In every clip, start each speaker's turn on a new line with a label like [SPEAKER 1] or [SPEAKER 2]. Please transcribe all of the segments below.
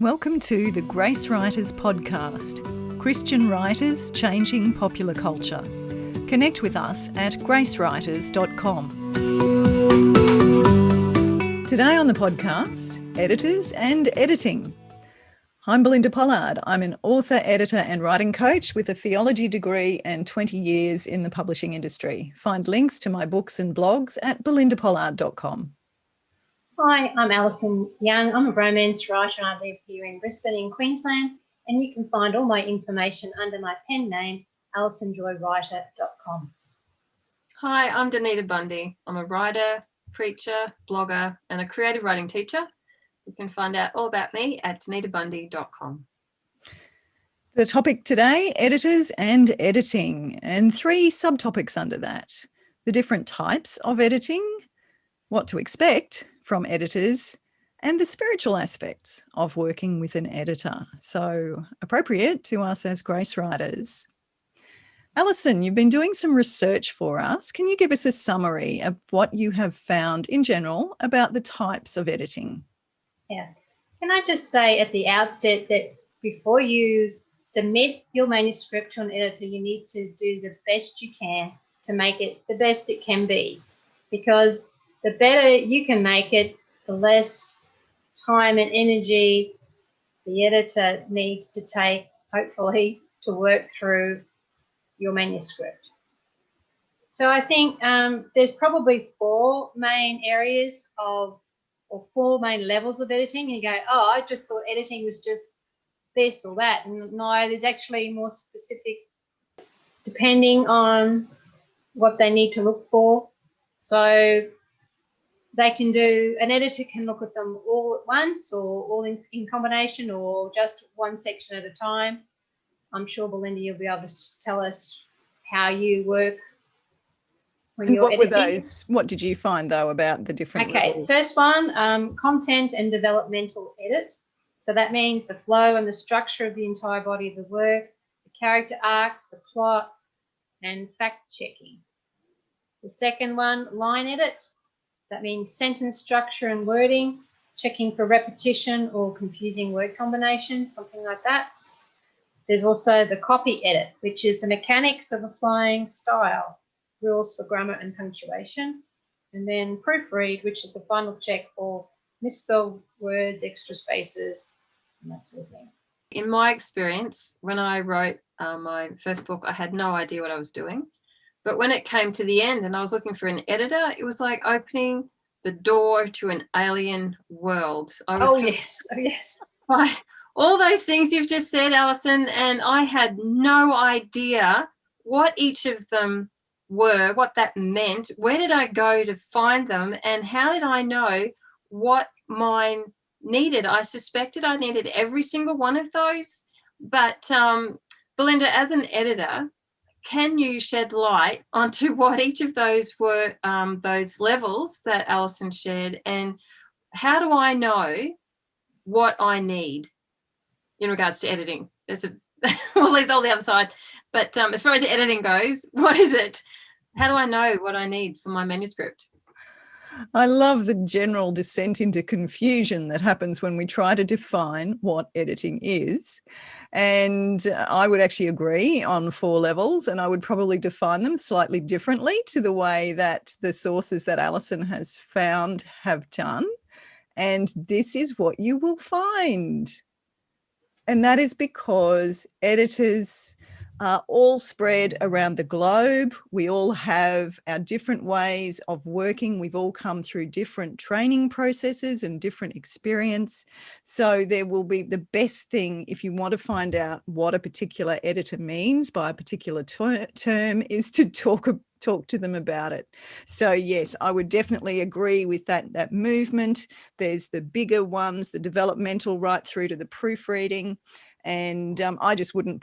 [SPEAKER 1] Welcome to the Gracewriters podcast, Christian writers changing popular culture. Connect with us at gracewriters.com. Today on the podcast, editors and editing. I'm Belinda Pollard. I'm an author, editor and writing coach with a theology degree and 20 years in the publishing industry. Find links to my books and blogs at belindapollard.com.
[SPEAKER 2] Hi, I'm Alison Young. I'm a romance writer and I live here in Brisbane in Queensland, and you can find all my information under my pen name, alisonjoywriter.com.
[SPEAKER 3] Hi, I'm Donita Bundy. I'm a writer, preacher, blogger and a creative writing teacher. You can find out all about me at donitabundy.com.
[SPEAKER 1] The topic today, editors and editing, and 3 subtopics under that. The different types of editing, what to expect from editors, and the spiritual aspects of working with an editor. So appropriate to us as grace writers. Alison, you've been doing some research for us. Can you give us a summary of what you have found in general about the types of editing?
[SPEAKER 2] Yeah. Can I just say at the outset that before you submit your manuscript to an editor, you need to do the best you can to make it the best it can be, because the better you can make it, the less time and energy the editor needs to take, hopefully, to work through your manuscript. So I think there's probably 4 main areas or 4 main levels of editing. You go, oh, I just thought editing was just this or that. And no, there's actually more specific depending on what they need to look for. So they can do, an editor can look at them all at once or all in combination or just one section at a time. I'm sure, Belinda, you'll be able to tell us how you work when you're editing.
[SPEAKER 1] What were those? What did you find, though, about the different levels?
[SPEAKER 2] First one, content and developmental edit. So that means the flow and the structure of the entire body of the work, the character arcs, the plot, and fact-checking. The second one, line edit. That means sentence structure and wording, checking for repetition or confusing word combinations, something like that. There's also the copy edit, which is the mechanics of applying style, rules for grammar and punctuation. And then proofread, which is the final check for misspelled words, extra spaces, and that sort of thing.
[SPEAKER 3] In my experience, when I wrote my first book, I had no idea what I was doing. But when it came to the end and I was looking for an editor, it was like opening the door to an alien world.
[SPEAKER 2] Yes.
[SPEAKER 3] By all those things you've just said, Alison, and I had no idea what each of them were, what that meant. Where did I go to find them, and how did I know what mine needed? I suspected I needed every single one of those. But Belinda, as an editor, can you shed light onto what each of those were, those levels that Alison shared, and how do I know what I need in regards to editing? We'll leave all the other side, but as far as editing goes, what is it? How do I know what I need for my manuscript?
[SPEAKER 1] I love the general descent into confusion that happens when we try to define what editing is. And I would actually agree on 4 levels, and I would probably define them slightly differently to the way that the sources that Alison has found have done. And this is what you will find. And that is because editors are all spread around the globe. We all have our different ways of working. We've all come through different training processes and different experience. So there will be the best thing, if you want to find out what a particular editor means by a particular term, is to talk to them about it. So yes, I would definitely agree with that movement. There's the bigger ones, the developmental, right through to the proofreading. And I would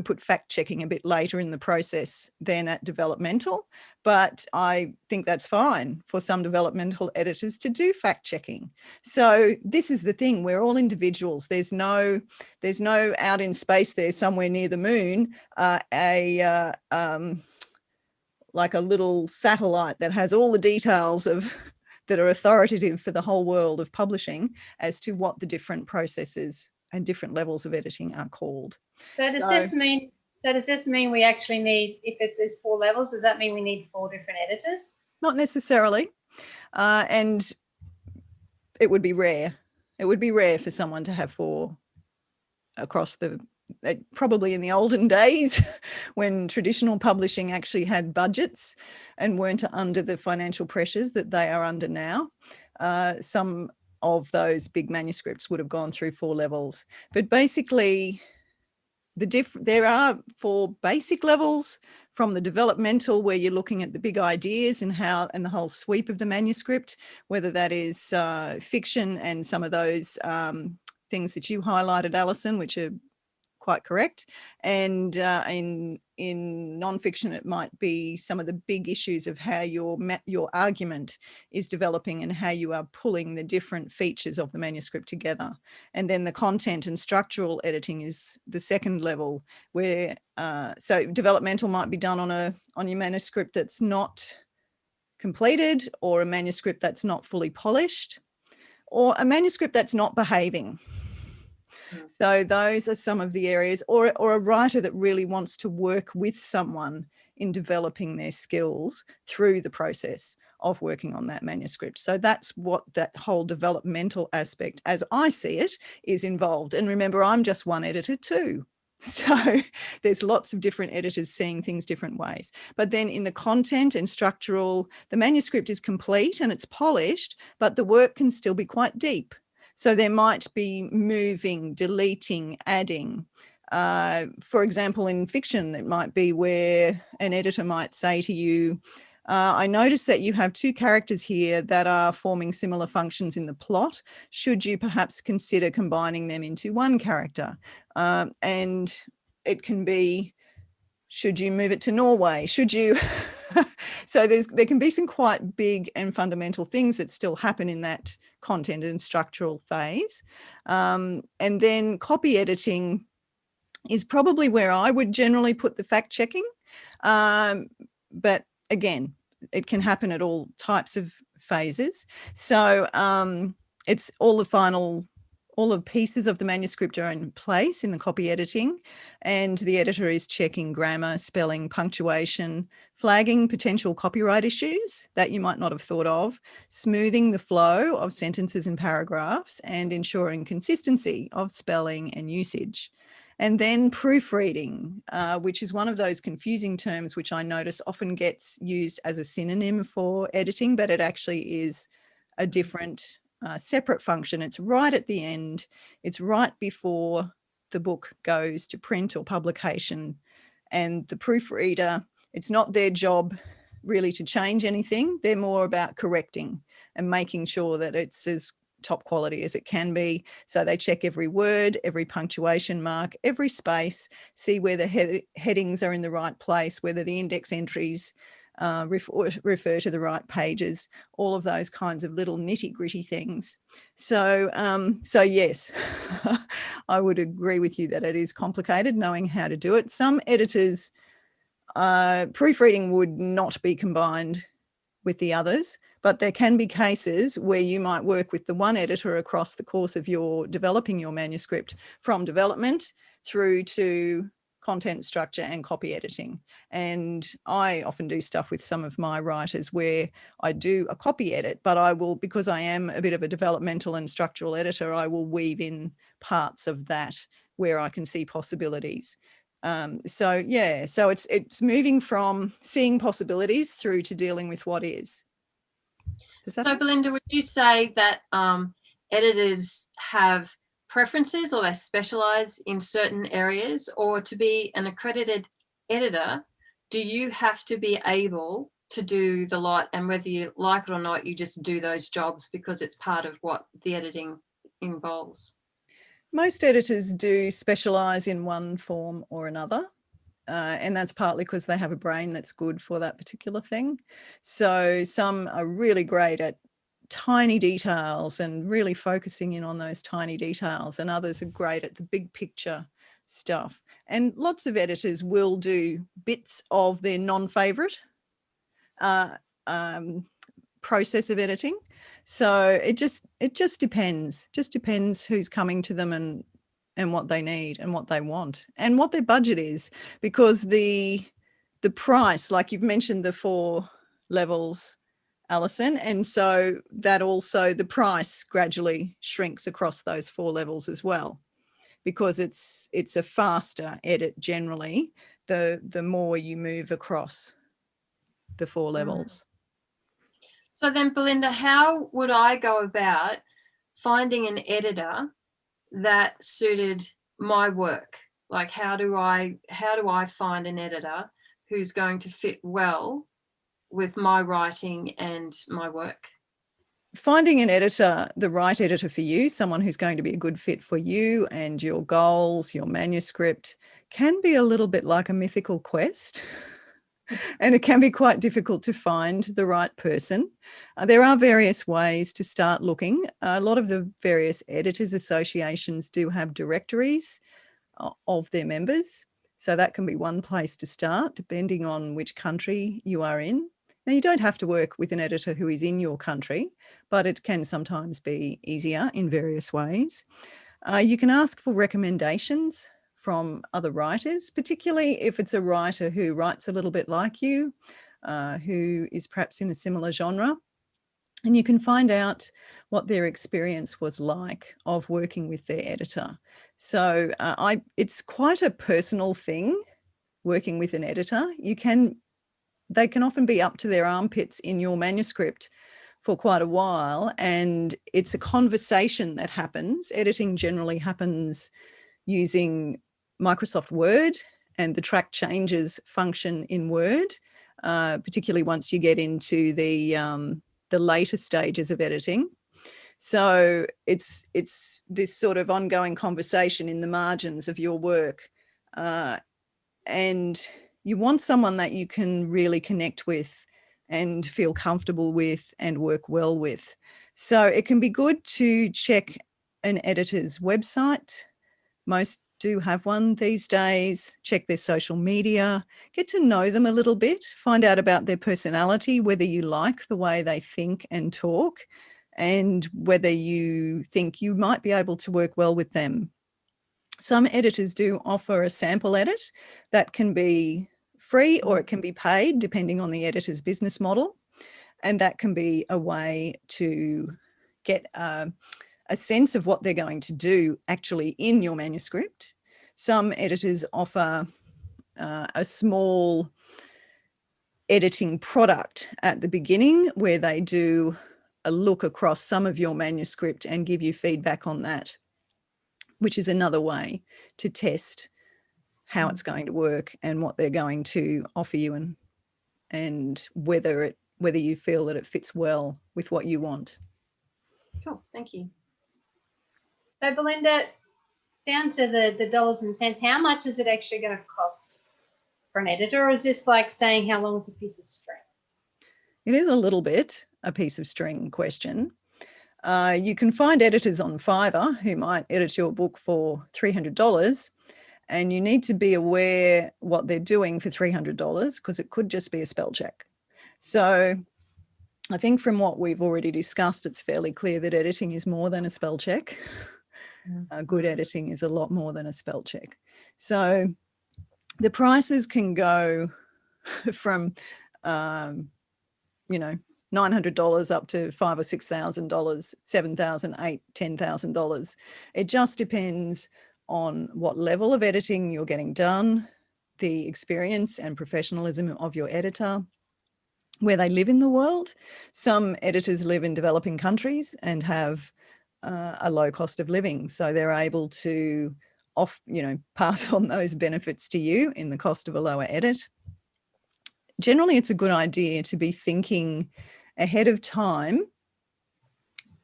[SPEAKER 1] put fact checking a bit later in the process than at developmental, but I think that's fine for some developmental editors to do fact checking. So this is the thing, we're all individuals. There's no out in space there somewhere near the moon, like a little satellite that has all the details of that are authoritative for the whole world of publishing as to what the different processes and different levels of editing are called.
[SPEAKER 2] So does this mean we actually need, if there's 4 levels, does that mean we need 4 different editors?
[SPEAKER 1] Not necessarily. And it would be rare. It would be rare for someone to have 4 across the, probably in the olden days when traditional publishing actually had budgets and weren't under the financial pressures that they are under now. Some of those big manuscripts would have gone through 4 levels. But basically, there are 4 basic levels, from the developmental, where you're looking at the big ideas and the whole sweep of the manuscript, whether that is fiction and some of those things that you highlighted, Alison, which are quite correct. And in non-fiction, it might be some of the big issues of how your argument is developing and how you are pulling the different features of the manuscript together. And then the content and structural editing is the second level, where so developmental might be done on your manuscript that's not completed, or a manuscript that's not fully polished, or a manuscript that's not behaving. So those are some of the areas, or a writer that really wants to work with someone in developing their skills through the process of working on that manuscript. So that's what that whole developmental aspect, as I see it, is involved. And remember, I'm just one editor too. So there's lots of different editors seeing things different ways. But then in the content and structural, the manuscript is complete and it's polished, but the work can still be quite deep. So there might be moving, deleting, adding. For example, in fiction, it might be where an editor might say to you, I notice that you have 2 characters here that are forming similar functions in the plot. Should you perhaps consider combining them into one character? And it can be, should you move it to Norway? Should you? So there can be some quite big and fundamental things that still happen in that content and structural phase. And then copy editing is probably where I would generally put the fact checking. But again, it can happen at all types of phases. So it's all the pieces of the manuscript are in place in the copy editing, and the editor is checking grammar, spelling, punctuation, flagging potential copyright issues that you might not have thought of, smoothing the flow of sentences and paragraphs, and ensuring consistency of spelling and usage. And then proofreading, which is one of those confusing terms which I notice often gets used as a synonym for editing, but it actually is a different separate function. It's right at the end. It's right before the book goes to print or publication. And the proofreader, it's not their job really to change anything. They're more about correcting and making sure that it's as top quality as it can be. So they check every word, every punctuation mark, every space, see where the headings are in the right place, whether the index entries refer to the right pages, all of those kinds of little nitty-gritty things. So yes, I would agree with you that it is complicated knowing how to do it. Some editors, proofreading would not be combined with the others, but there can be cases where you might work with the one editor across the course of your developing your manuscript, from development through to content structure and copy editing. And I often do stuff with some of my writers where I do a copy edit, but I will, because I am a bit of a developmental and structural editor, I will weave in parts of that where I can see possibilities. So it's moving from seeing possibilities through to dealing with what is.
[SPEAKER 3] So Belinda, would you say that editors have preferences, or they specialize in certain areas? Or to be an accredited editor, do you have to be able to do the lot, and whether you like it or not, you just do those jobs because it's part of what the editing involves?
[SPEAKER 1] Most editors do specialize in one form or another. And that's partly because they have a brain that's good for that particular thing. So some are really great at tiny details and really focusing in on those tiny details, and others are great at the big picture stuff. And lots of editors will do bits of their non-favorite process of editing. So it just depends. Just depends who's coming to them and what they need and what they want and what their budget is, because the price, like you've mentioned the 4 levels, Alison, and so that also the price gradually shrinks across those 4 levels as well, because it's a faster edit generally the more you move across the 4 levels.
[SPEAKER 3] So then, Belinda, how would I go about finding an editor that suited my work? Like, how do I find an editor who's going to fit well with my writing and my work?
[SPEAKER 1] Finding an editor, the right editor for you, someone who's going to be a good fit for you and your goals, your manuscript, can be a little bit like a mythical quest. And it can be quite difficult to find the right person. There are various ways to start looking. A lot of the various editors associations do have directories of their members. So that can be one place to start, depending on which country you are in. Now, you don't have to work with an editor who is in your country, but it can sometimes be easier in various ways. You can ask for recommendations from other writers, particularly if it's a writer who writes a little bit like you, who is perhaps in a similar genre. And you can find out what their experience was like of working with their editor. So it's quite a personal thing, working with an editor. They can often be up to their armpits in your manuscript for quite a while, and it's a conversation that happens. Editing generally happens using Microsoft Word and the track changes function in Word, particularly once you get into the later stages of editing. So it's this sort of ongoing conversation in the margins of your work, and you want someone that you can really connect with and feel comfortable with and work well with. So it can be good to check an editor's website. Most do have one these days. Check their social media, get to know them a little bit, find out about their personality, whether you like the way they think and talk, and whether you think you might be able to work well with them. Some editors do offer a sample edit that can be free or it can be paid, depending on the editor's business model. And that can be a way to get a sense of what they're going to do actually in your manuscript. Some editors offer a small editing product at the beginning where they do a look across some of your manuscript and give you feedback on that, which is another way to test how it's going to work and what they're going to offer you, and whether you feel that it fits well with what you want.
[SPEAKER 3] Cool, thank you.
[SPEAKER 2] So Belinda, down to the dollars and cents, how much is it actually going to cost for an editor? Or is this like saying how long is a piece of string?
[SPEAKER 1] It is a little bit a piece of string question. You can find editors on Fiverr who might edit your book for $300, and you need to be aware what they're doing for $300, because it could just be a spell check. So I think from what we've already discussed, it's fairly clear that editing is more than a spell check. Good editing is a lot more than a spell check. So the prices can go from, $900 up to $5,000 or $6,000, $7,000, $8,000, $10,000. It just depends on what level of editing you're getting done, the experience and professionalism of your editor, where they live in the world. Some editors live in developing countries and have a low cost of living, so they're able to pass on those benefits to you in the cost of a lower edit. Generally, it's a good idea to be thinking ahead of time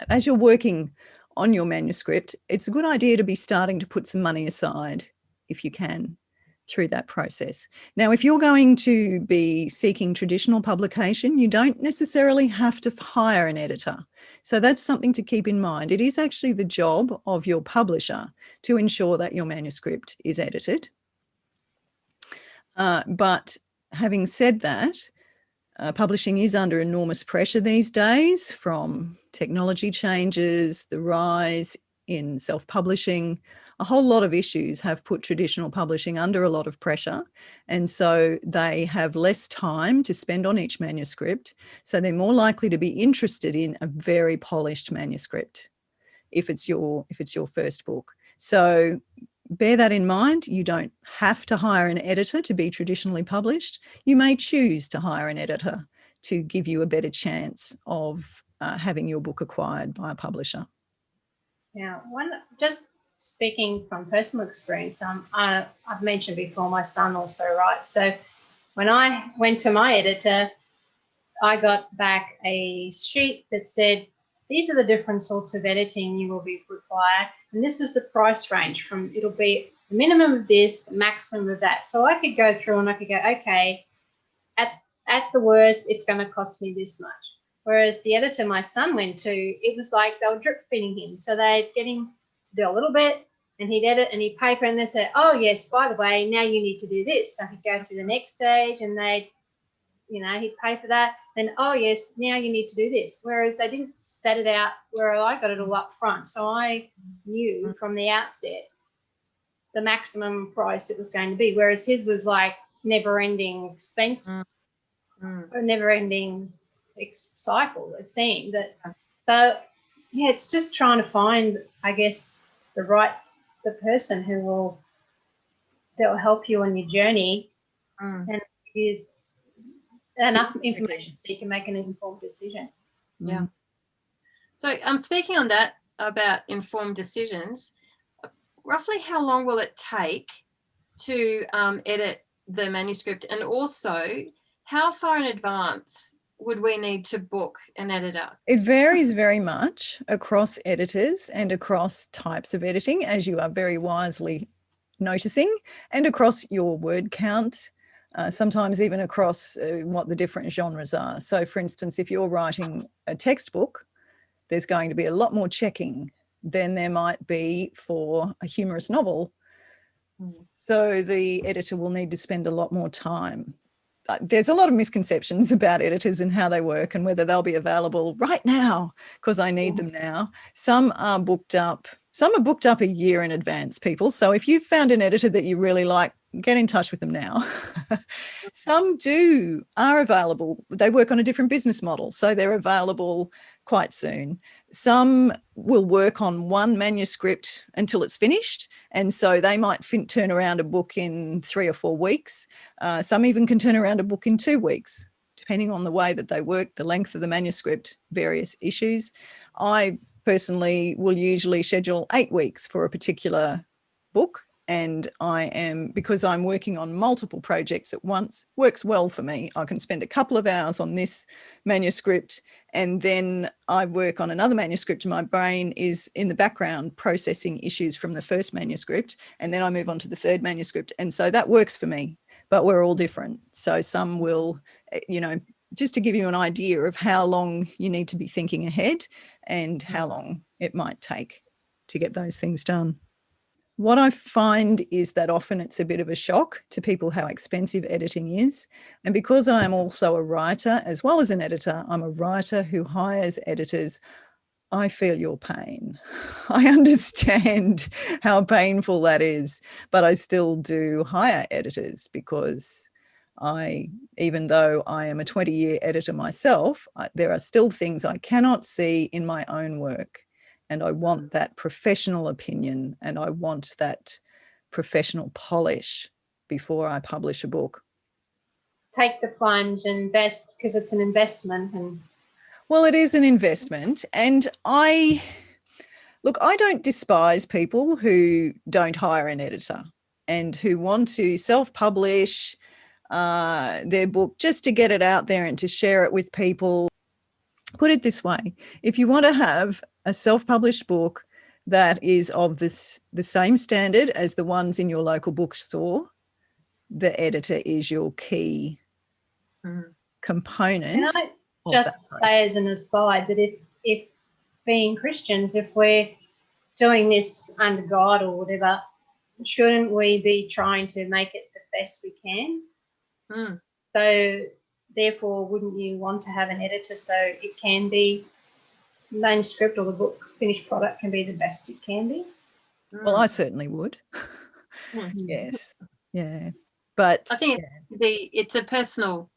[SPEAKER 1] as you're working on your manuscript. It's a good idea to be starting to put some money aside, if you can, through that process. Now, if you're going to be seeking traditional publication, you don't necessarily have to hire an editor. So that's something to keep in mind. It is actually the job of your publisher to ensure that your manuscript is edited. But having said that, publishing is under enormous pressure these days from technology changes, the rise in self-publishing. A whole lot of issues have put traditional publishing under a lot of pressure, and so they have less time to spend on each manuscript, so they're more likely to be interested in a very polished manuscript if it's your first book. So bear that in mind. You don't have to hire an editor to be traditionally published. You may choose to hire an editor to give you a better chance of having your book acquired by a publisher.
[SPEAKER 2] Now, just speaking from personal experience, I've mentioned before, my son also writes. So when I went to my editor, I got back a sheet that said, these are the different sorts of editing you will be required, and this is the price range from, it'll be the minimum of this, the maximum of that. So I could go through and I could go, okay, at the worst, it's going to cost me this much. Whereas the editor my son went to, it was like they were drip feeding him. So they'd get him to do a little bit, and he'd edit and he'd pay for it, and they'd say, oh, yes, by the way, now you need to do this. So he'd go through the next stage and he'd pay for that. Then, oh, yes, now you need to do this. Whereas they didn't set it out where I got it all up front. So I knew from the outset the maximum price it was going to be, whereas his was like never-ending expense, or never-ending cycle, it seemed. So, yeah, it's just trying to find, I guess, the person that will help you on your journey and give you enough information so you can make an informed decision.
[SPEAKER 3] Yeah. So speaking on that about informed decisions, roughly how long will it take to edit the manuscript, and also how far in advance would we need to book an editor?
[SPEAKER 1] It varies very much across editors and across types of editing, as you are very wisely noticing, and across your word count, sometimes even across what the different genres are. So, for instance, if you're writing a textbook, there's going to be a lot more checking than there might be for a humorous novel. So the editor will need to spend a lot more time. There's a lot of misconceptions about editors and how they work and whether they'll be available right now because I need them now. Some are booked up. Some are booked up a year in advance, people. So if you've found an editor that you really like, get in touch with them now. Some are available. They work on a different business model, so they're available quite soon. Some will work on one manuscript until it's finished, and so they might turn around a book in 3 or 4 weeks. Some even can turn around a book in 2 weeks, depending on the way that they work, the length of the manuscript, various issues. I personally will usually schedule 8 weeks for a particular book, and because I'm working on multiple projects at once, works well for me. I can spend a couple of hours on this manuscript, and then I work on another manuscript. My brain is in the background processing issues from the first manuscript, and then I move on to the third manuscript. And so that works for me, but we're all different. So some will, just to give you an idea of how long you need to be thinking ahead and how long it might take to get those things done. What I find is that often it's a bit of a shock to people how expensive editing is. And because I am also a writer as well as an editor, I'm a writer who hires editors. I feel your pain. I understand how painful that is, but I still do hire editors because even though I am a 20-year editor myself, there are still things I cannot see in my own work. And I want that professional opinion and I want that professional polish before I publish a book.
[SPEAKER 2] Take the plunge and invest because it's an investment.
[SPEAKER 1] Well, it is an investment. And I don't despise people who don't hire an editor and who want to self-publish their book just to get it out there and to share it with people. Put it this way, if you want to have a self-published book that is of the same standard as the ones in your local bookstore, the editor is your key component.
[SPEAKER 2] Can I just say as an aside that if being Christians, if we're doing this under God or whatever, shouldn't we be trying to make it the best we can? So therefore, wouldn't you want to have an editor so it can be manuscript or the book finished product can be the best it can be?
[SPEAKER 1] Well, I certainly would. Yes. Yeah. But
[SPEAKER 3] I think it's a personal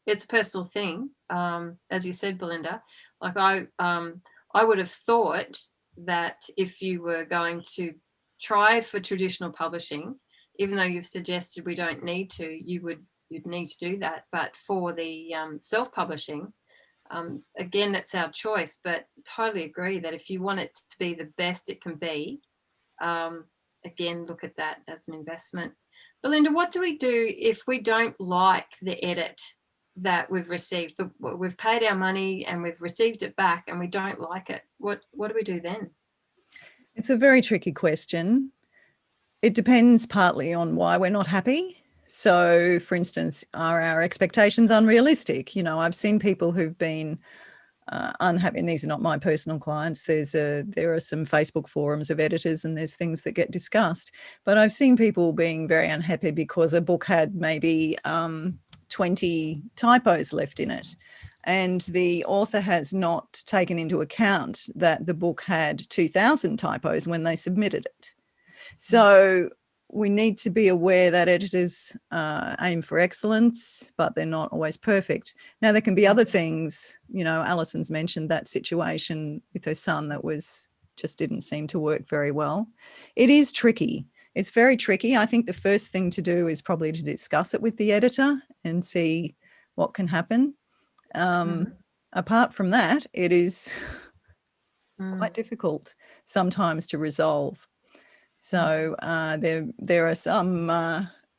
[SPEAKER 3] thing. As you said, Belinda, like I would have thought that if you were going to try for traditional publishing, even though you've suggested we don't need to, you'd need to do that. But for the self-publishing, again, that's our choice. But totally agree that if you want it to be the best it can be, again, look at that as an investment. Belinda, what do we do if we don't like the edit that we've received? We've paid our money and we've received it back and we don't like it. What do we do then?
[SPEAKER 1] It's a very tricky question. It depends partly on why we're not happy. So, for instance, are our expectations unrealistic? You know, I've seen people who've been unhappy, and these are not my personal clients. There are some Facebook forums of editors and there's things that get discussed. But I've seen people being very unhappy because a book had maybe 20 typos left in it. And the author has not taken into account that the book had 2,000 typos when they submitted it. So we need to be aware that editors aim for excellence, but they're not always perfect. Now, there can be other things. You know, Alison's mentioned that situation with her son that just didn't seem to work very well. It is tricky. It's very tricky. I think the first thing to do is probably to discuss it with the editor and see what can happen. Apart from that, it is quite difficult sometimes to resolve. So there are some,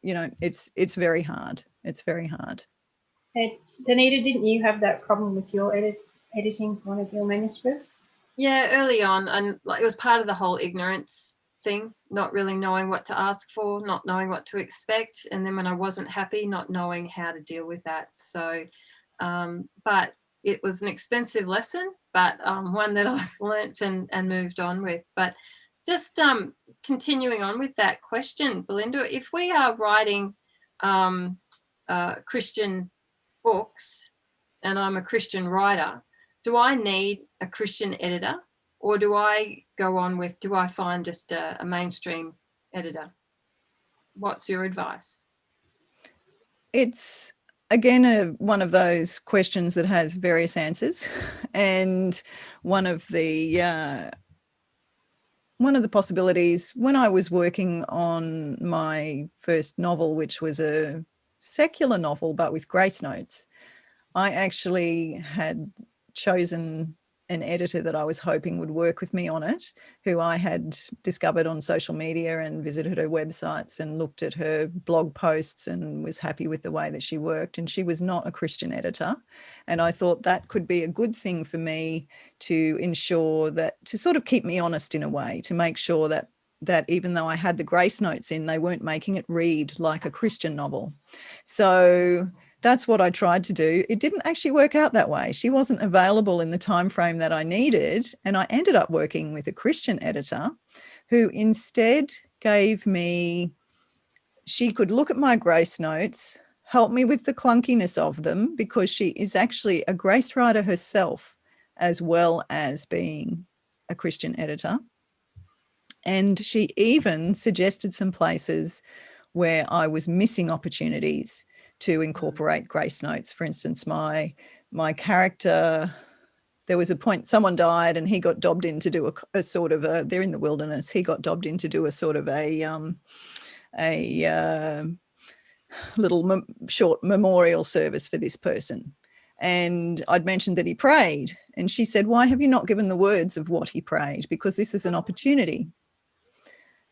[SPEAKER 1] you know, it's very hard. It's very hard.
[SPEAKER 2] Hey, Donita, didn't you have that problem with your editing one of your manuscripts?
[SPEAKER 3] Yeah, early on, and like it was part of the whole ignorance thing, not really knowing what to ask for, not knowing what to expect, and then when I wasn't happy, not knowing how to deal with that. So, but it was an expensive lesson, but one that I've learnt and moved on with. But just continuing on with that question, Belinda, if we are writing Christian books and I'm a Christian writer, do I need a Christian editor, or do I find just a mainstream editor? What's your advice? It's,
[SPEAKER 1] again, one of those questions that has various answers. And one of the possibilities, when I was working on my first novel, which was a secular novel, but with grace notes, I actually had chosen an editor that I was hoping would work with me on it, who I had discovered on social media and visited her websites and looked at her blog posts and was happy with the way that she worked. And she was not a Christian editor. And I thought that could be a good thing for me to ensure that, to sort of keep me honest in a way, to make sure that even though I had the grace notes in, they weren't making it read like a Christian novel. So that's what I tried to do. It didn't actually work out that way. She wasn't available in the time frame that I needed, and I ended up working with a Christian editor who instead gave me, she could look at my grace notes, help me with the clunkiness of them, because she is actually a grace writer herself, as well as being a Christian editor. And she even suggested some places where I was missing opportunities to incorporate grace notes. For instance, my character, there was a point someone died and he got dobbed in to do a sort of a, they're in the wilderness, he got dobbed in to do a sort of a little short memorial service for this person. And I'd mentioned that he prayed, and she said, "Why have you not given the words of what he prayed? Because this is an opportunity."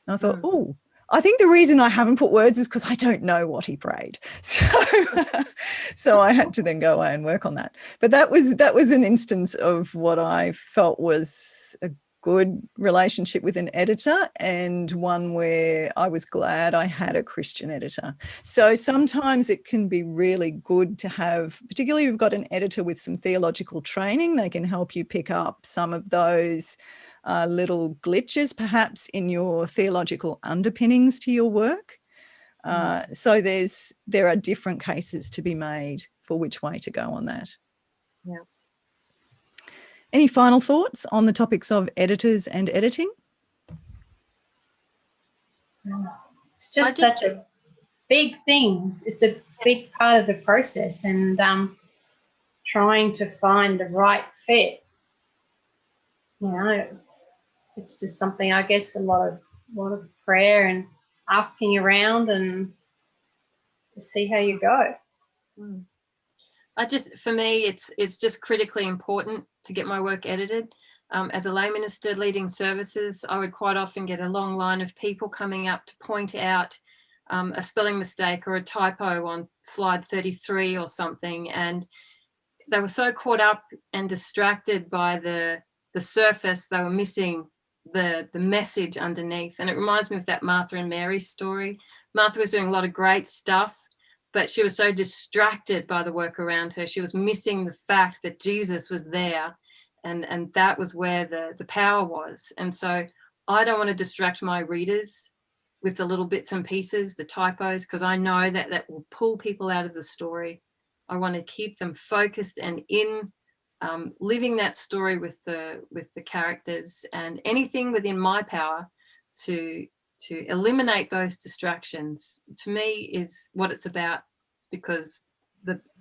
[SPEAKER 1] And I thought, oh, I think the reason I haven't put words is because I don't know what he prayed. So I had to then go away and work on that. But that was an instance of what I felt was a good relationship with an editor, and one where I was glad I had a Christian editor. So sometimes it can be really good to have, particularly if you've got an editor with some theological training, they can help you pick up some of those little glitches perhaps in your theological underpinnings to your work. So there are different cases to be made for which way to go on that.
[SPEAKER 3] Yeah.
[SPEAKER 1] Any final thoughts on the topics of editors and editing?
[SPEAKER 2] It's just such a big thing. It's a big part of the process, and trying to find the right fit. You know, it's just something, I guess, a lot of prayer and asking around and to see how you go.
[SPEAKER 3] For me, it's just critically important to get my work edited. As a lay minister leading services, I would quite often get a long line of people coming up to point out a spelling mistake or a typo on slide 33 or something, and they were so caught up and distracted by the surface, they were missing the message underneath. And it reminds me of that Martha and Mary story. Martha was doing a lot of great stuff, but she was so distracted by the work around her. She was missing the fact that Jesus was there, and that was where the power was. And so I don't want to distract my readers with the little bits and pieces, the typos, because I know that will pull people out of the story. I want to keep them focused and in living that story with the characters, and anything within my power to eliminate those distractions, to me, is what it's about, because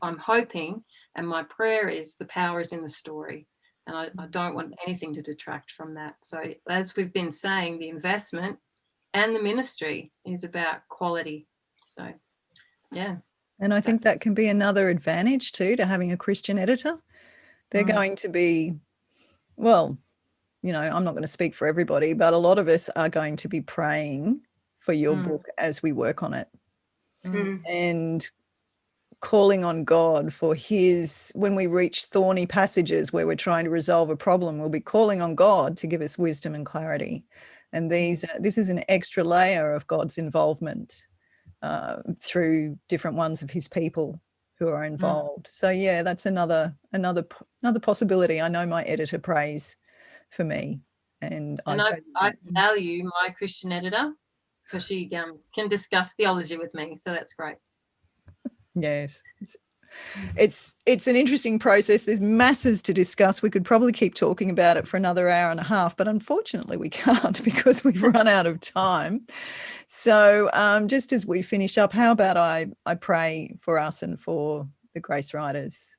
[SPEAKER 3] I'm hoping, and my prayer is, the power is in the story, and I don't want anything to detract from that. So as we've been saying, the investment and the ministry is about quality. So yeah.
[SPEAKER 1] And I think that can be another advantage too, to having a Christian editor. They're going to be, well, you know, I'm not going to speak for everybody, but a lot of us are going to be praying for your book as we work on it, and calling on God for his, when we reach thorny passages where we're trying to resolve a problem, we'll be calling on God to give us wisdom and clarity. And this is an extra layer of God's involvement through different ones of his people who are involved. So yeah, that's another possibility. I know my editor prays for me, and
[SPEAKER 3] I value my Christian editor, because she can discuss theology with me, so that's great.
[SPEAKER 1] Yes, it's an interesting process. There's masses to discuss. We could probably keep talking about it for another hour and a half, but unfortunately we can't, because we've run out of time. So just as we finish up, how about I pray for us and for the Gracewriters.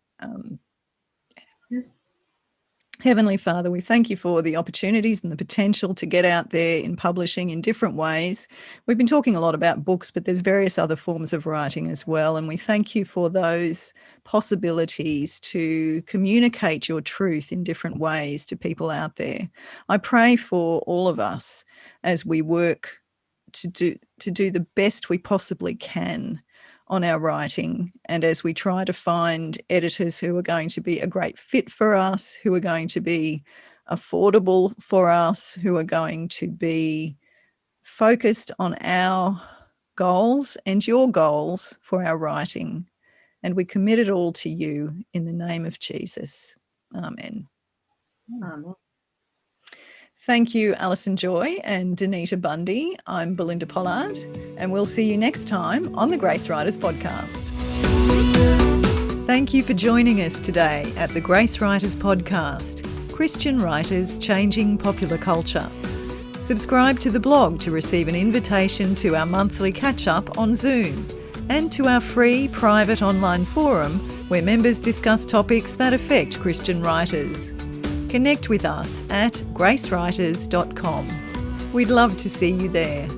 [SPEAKER 1] Heavenly Father, we thank you for the opportunities and the potential to get out there in publishing in different ways. We've been talking a lot about books, but there's various other forms of writing as well. And we thank you for those possibilities to communicate your truth in different ways to people out there. I pray for all of us as we work to do the best we possibly can on our writing, and as we try to find editors who are going to be a great fit for us, who are going to be affordable for us, who are going to be focused on our goals and your goals for our writing. And we commit it all to you in the name of Jesus. Amen.
[SPEAKER 3] Amen.
[SPEAKER 1] Thank you, Alison Joy and Donita Bundy. I'm Belinda Pollard, and we'll see you next time on the Gracewriters podcast. Thank you for joining us today at the Gracewriters podcast, Christian writers changing popular culture. Subscribe to the blog to receive an invitation to our monthly catch-up on Zoom, and to our free private online forum where members discuss topics that affect Christian writers. Connect with us at gracewriters.com. We'd love to see you there.